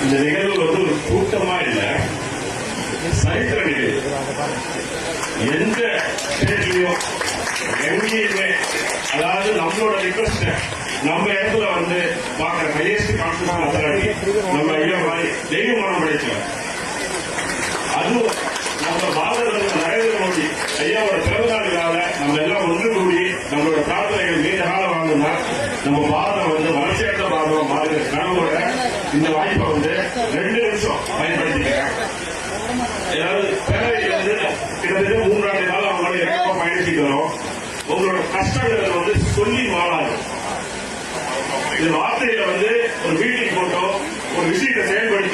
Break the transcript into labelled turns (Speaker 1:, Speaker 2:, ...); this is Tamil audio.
Speaker 1: இந்த நிகழ்வு வந்து ஒரு கூட்டமா இல்ல, சரித்திர நிகழ்வு. எந்த ஸ்டேட்லயும் எங்கேயுமே, அதாவது நம்மளோட ரிக்வெஸ்ட் நம்ம இடத்துல வந்து பாக்குற ஹையஸ்ட் கான்ஸ்டியூஷனல் அத்தாரிட்டி நம்ம ஐயா மாதிரி தெய்வ மனம் படைச்சோம். அதுவும் நம்ம பாரத நரேந்திர மோடி ஐயாவோட பிறந்தநாள் விழாவில் நம்ம எல்லாம் ஒன்று கூடி நம்மளோட பிரார்த்தனைகள் நீண்ட காலம் வாங்கணும்னா நம்ம பாரதம் வந்து வளர்ச்சியற்ற பாரதம் மாறுகிற கனவோட இந்த வாய்ப்பை வந்து 2 நிமிஷம் பயன்படுத்திக்கிறேன். ஏதாவது பேரவையில் வந்து கிட்டத்தட்ட 3 ஆண்டு காலம் அவங்களோட இறக்கமா பயணிச்சுட்டு வரோம். உங்களோட கஷ்டங்கள் வந்து சொல்லி மாறாது. இந்த வார்த்தையில வந்து ஒரு மீட்டிங் போட்டோ ஒரு விஷயத்தை செயல்படுத்தி